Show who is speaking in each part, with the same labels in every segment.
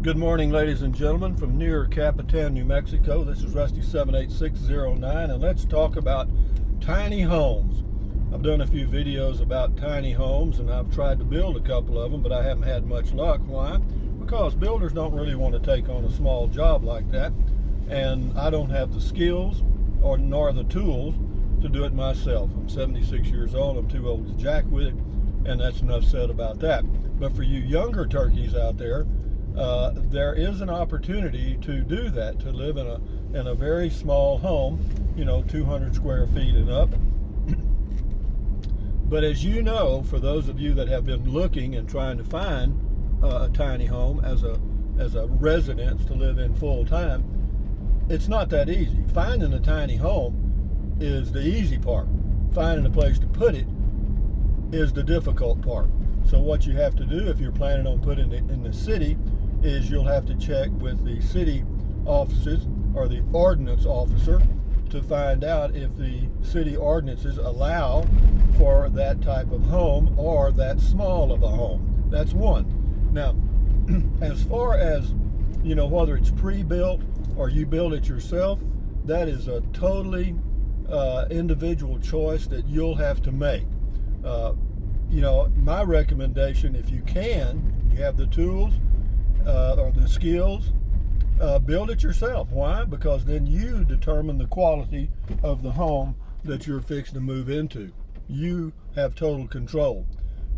Speaker 1: Good morning, ladies and gentlemen, from near Capitan, New Mexico. This is Rusty 78609, and let's talk about tiny homes. I've done a few videos about tiny homes, and I've tried to build a couple of them, but I haven't had much luck. Why? Because builders don't really want to take on a small job like that, and I don't have the skills nor the tools to do it myself. I'm 76 years old. I'm too old to jack with it, and that's enough said about that. But for you younger turkeys out there, there is an opportunity to do that, to live in a very small home, 200 square feet and up. But as you know, for those of you that have been looking and trying to find a tiny home as a residence to live in full time, it's not that easy. Finding a tiny home is the easy part. Finding a place to put it is the difficult part. So what you have to do if you're planning on putting it in the city is you'll have to check with the city offices or the ordinance officer to find out if the city ordinances allow for that type of home or that small of a home. That's one. Now, as far as, whether it's pre-built or you build it yourself, that is a totally individual choice that you'll have to make. My recommendation, if you can, you have the tools or the skills, build it yourself. Why? Because then you determine the quality of the home that you're fixing to move into. You have total control.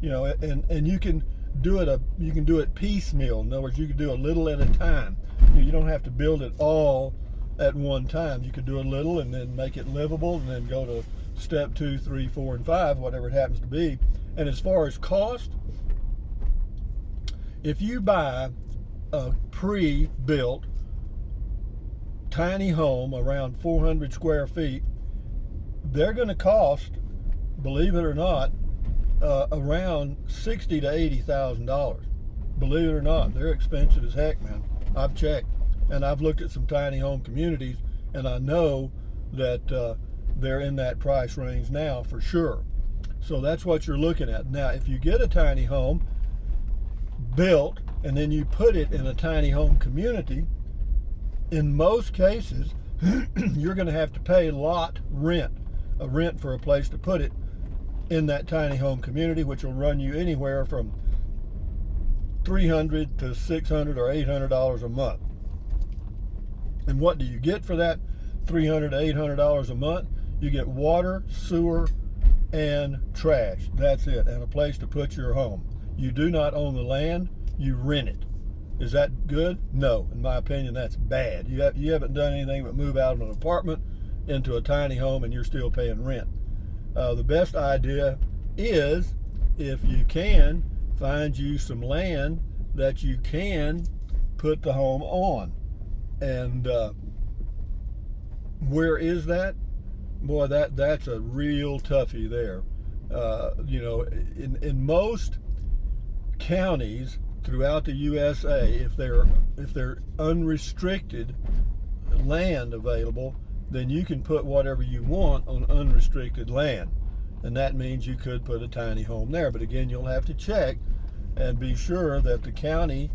Speaker 1: And you can do it piecemeal. In other words, you can do a little at a time. You don't have to build it all at one time. You can do a little and then make it livable, and then go to step 2, 3, 4, and 5, whatever it happens to be. And as far as cost, if you buy a pre-built tiny home around 400 square feet, they're going to cost, believe it or not, around $60,000 to $80,000. Believe it or not, they're expensive as heck, man. I've checked, and I've looked at some tiny home communities, and I know that they're in that price range now for sure. So that's what you're looking at. Now, if you get a tiny home built and then you put it in a tiny home community, in most cases, you're going to have to pay lot rent, a rent for a place to put it in that tiny home community, which will run you anywhere from $300 to $600 or $800 a month. And what do you get for that $300 to $800 a month? You get water, sewer, and trash. That's it, and a place to put your home. You do not own the land, you rent it. Is that good? No. In my opinion, that's bad. You haven't done anything but move out of an apartment into a tiny home, and you're still paying rent. The best idea is, if you can, find you some land that you can put the home on. And where is that? Boy, that's a real toughie there. In most counties throughout the USA, if they're unrestricted land available, then you can put whatever you want on unrestricted land, and that means you could put a tiny home there. But again, you'll have to check and be sure that the county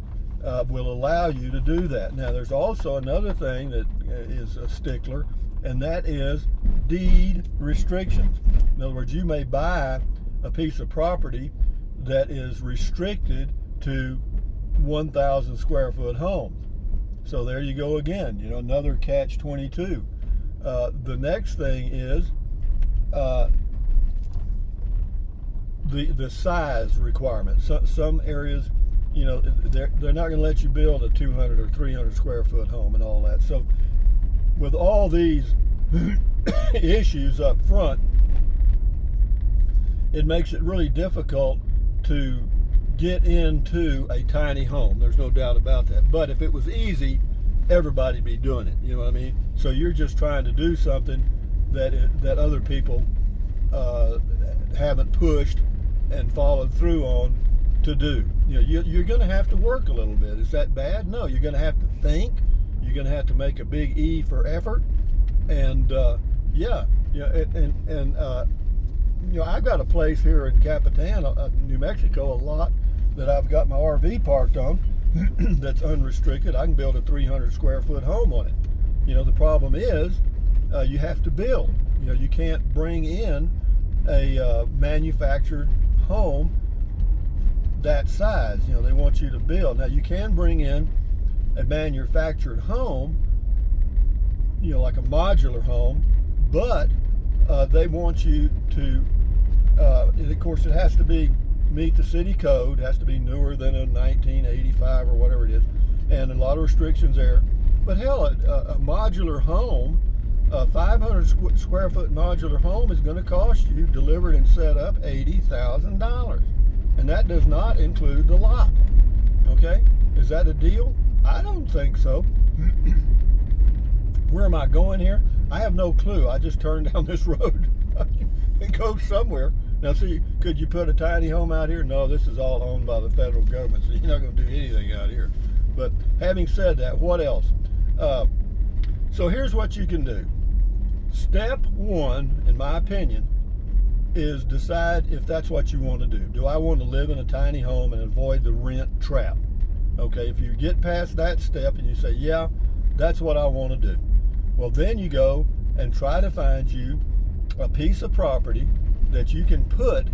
Speaker 1: will allow you to do that. Now, there's also another thing that is a stickler, and that is deed restrictions. In other words, you may buy a piece of property that is restricted to 1,000 square foot homes. So there you go again, another catch-22. The next thing is the size requirement. Some areas, they're not going to let you build a 200 or 300 square foot home and all that. So with all these issues up front, it makes it really difficult to get into a tiny home. There's no doubt about that. But if it was easy, everybody'd be doing it. You know what I mean? So you're just trying to do something that other people haven't pushed and followed through on to do. You're going to have to work a little bit. Is that bad? No. You're going to have to think. You're going to have to make a big E for effort. And I've got a place here in Capitan, New Mexico, a lot that I've got my RV parked on, that's unrestricted, I can build a 300 square foot home on it. The problem is you have to build. You can't bring in a manufactured home that size. They want you to build. Now, you can bring in a manufactured home, like a modular home, but they want you to, and of course, it has to meet the city code, has to be newer than a 1985 or whatever it is, and a lot of restrictions there. But hell, a modular home, a 500 square foot modular home is going to cost you, delivered and set up, $80,000. And that does not include the lot. Okay? Is that a deal? I don't think so. Where am I going here? I have no clue. I just turned down this road. It goes somewhere. Now, see, could you put a tiny home out here? No, this is all owned by the federal government, so you're not going to do anything out here. But having said that, what else? So here's what you can do. Step one, in my opinion, is decide if that's what you want to do. Do I want to live in a tiny home and avoid the rent trap? Okay, if you get past that step and you say, yeah, that's what I want to do, well, then you go and try to find you a piece of property that you can put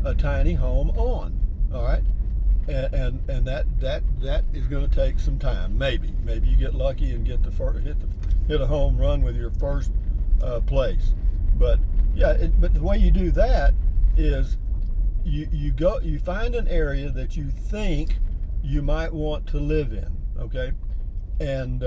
Speaker 1: a tiny home on. All right, and that is going to take some time. Maybe you get lucky and get hit a home run with your first place. But yeah, but the way you do that is you find an area that you think you might want to live in, okay, and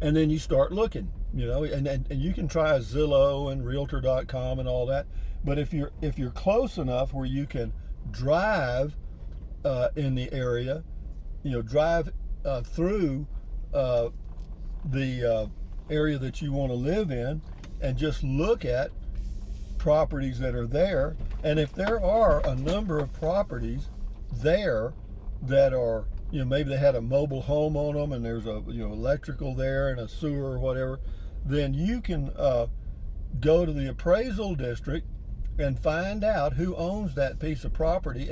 Speaker 1: then you start looking, and you can try Zillow and Realtor.com and all that. But if you're close enough where you can drive in the area, drive through the area that you want to live in, and just look at properties that are there. And if there are a number of properties there that are, maybe they had a mobile home on them and there's a electrical there and a sewer or whatever, then you can go to the appraisal district and find out who owns that piece of property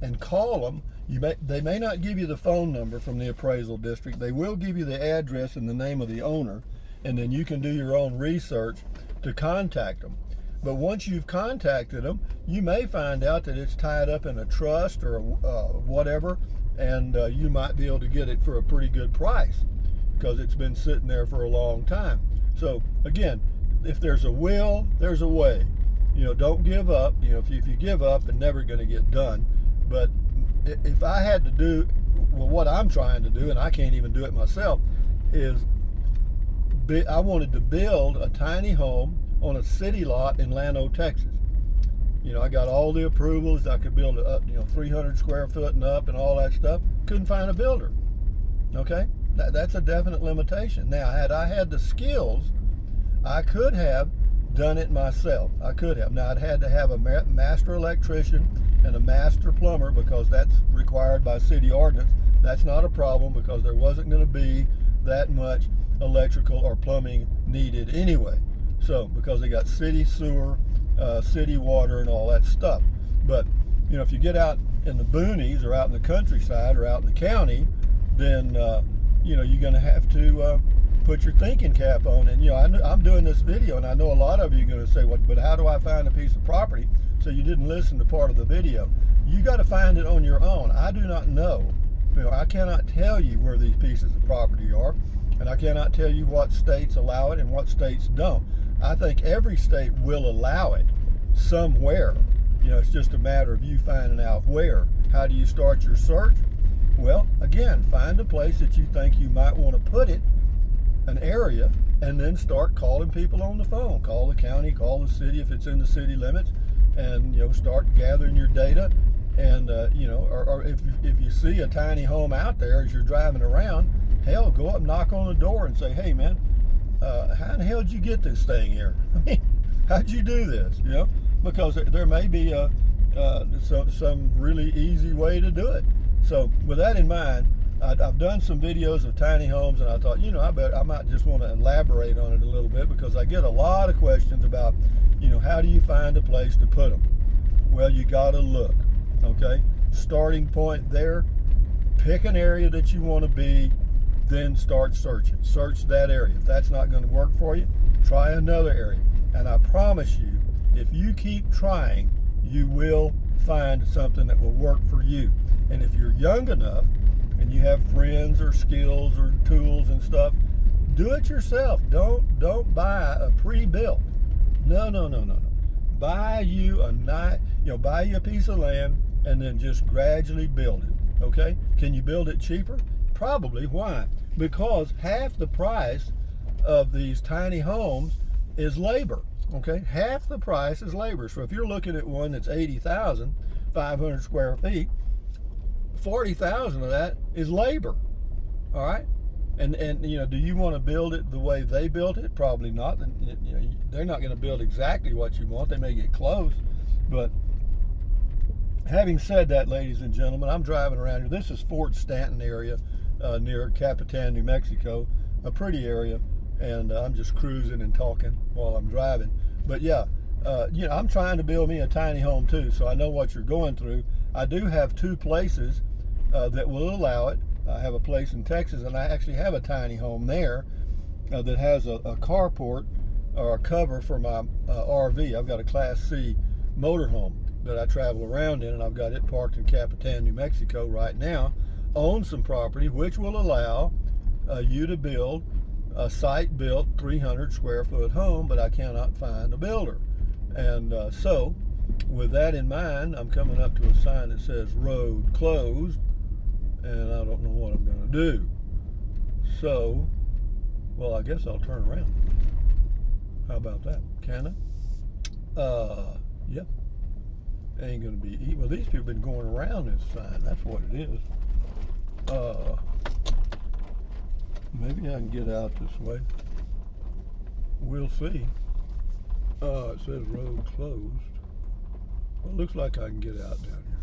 Speaker 1: and call them. They may not give you the phone number from the appraisal district. They will give you the address and the name of the owner, and then you can do your own research to contact them. But once you've contacted them, you may find out that it's tied up in a trust or whatever, and you might be able to get it for a pretty good price because it's been sitting there for a long time. So again, if there's a will, there's a way. Don't give up. If you give up, it's never going to get done. But if I had to do, what I'm trying to do, and I can't even do it myself, is I wanted to build a tiny home on a city lot in Llano, Texas. I got all the approvals. I could build it 300 square foot and up and all that stuff. Couldn't find a builder. Okay, that's a definite limitation. Now, had I had the skills, I could have done it myself. I could have. Now, I'd had to have a master electrician and a master plumber because that's required by city ordinance. That's not a problem because there wasn't going to be that much electrical or plumbing needed anyway. So, because they got city sewer, city water, and all that stuff. But, if you get out in the boonies or out in the countryside or out in the county, then, you're going to have to put your thinking cap on. And, I'm doing this video, and I know a lot of you are going to say, but how do I find a piece of property? So you didn't listen to part of the video. You got to find it on your own. I do not know. I cannot tell you where these pieces of property are, and I cannot tell you what states allow it and what states don't. I think every state will allow it somewhere. It's just a matter of you finding out where. How do you start your search? Well, again, find a place that you think you might want to put it, an area, and then start calling people on the phone. Call the county, call the city if it's in the city limits, and start gathering your data. And or if you see a tiny home out there as you're driving around, hell, go up and knock on the door and say, hey man, how in the hell did you get this thing here? I mean, how'd you do this? Because there may be some really easy way to do it. So with that in mind, I've done some videos of tiny homes, and I thought, I might just want to elaborate on it a little bit because I get a lot of questions about, how do you find a place to put them? Well, you got to look, okay? starting point there. Pick an area that you want to be, then start searching. Search that area. If that's not going to work for you, try another area. And I promise you, if you keep trying, you will find something that will work for you. And if you're young enough and you have friends or skills or tools and stuff, do it yourself. Don't buy a pre-built. No. Buy you buy you a piece of land and then just gradually build it. Okay? Can you build it cheaper? Probably. Why? Because half the price of these tiny homes is labor. Okay? Half the price is labor. So if you're looking at one that's 80,500 square feet, 40,000 of that is labor. All right? And do you want to build it the way they built it? Probably not. They're not going to build exactly what you want. They may get close. But having said that, ladies and gentlemen, I'm driving around here. This is Fort Stanton area near Capitan, New Mexico, a pretty area. And I'm just cruising and talking while I'm driving. But yeah, I'm trying to build me a tiny home too, so I know what you're going through. I do have 2 places that will allow it. I have a place in Texas, and I actually have a tiny home there that has a carport or a cover for my RV. I've got a Class C motorhome that I travel around in, and I've got it parked in Capitan, New Mexico right now. Own some property which will allow you to build a site-built 300 square foot home, but I cannot find a builder. And so with that in mind, I'm coming up to a sign that says road closed, and I don't know what I'm going to do. So, well, I guess I'll turn around. How about that? Can I? Yeah. Ain't going to be easy. Well, these people have been going around this sign. That's what it is. Maybe I can get out this way. We'll see. It says road closed. Well, it looks like I can get out down here.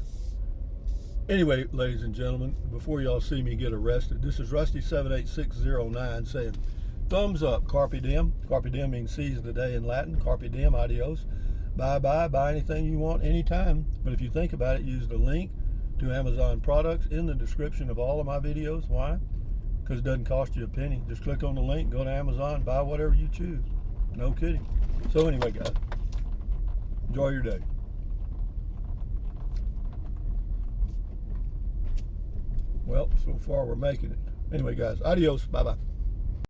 Speaker 1: Anyway, ladies and gentlemen, before y'all see me get arrested, this is Rusty78609 saying, thumbs up, Carpe Diem. Carpe Diem means seize the day in Latin. Carpe Diem, adios. Bye-bye, buy anything you want anytime. But if you think about it, use the link to Amazon products in the description of all of my videos. Why? Because it doesn't cost you a penny. Just click on the link, go to Amazon, buy whatever you choose. No kidding. So anyway, guys, enjoy your day. Well, so far we're making it. Anyway, guys, adios. Bye-bye.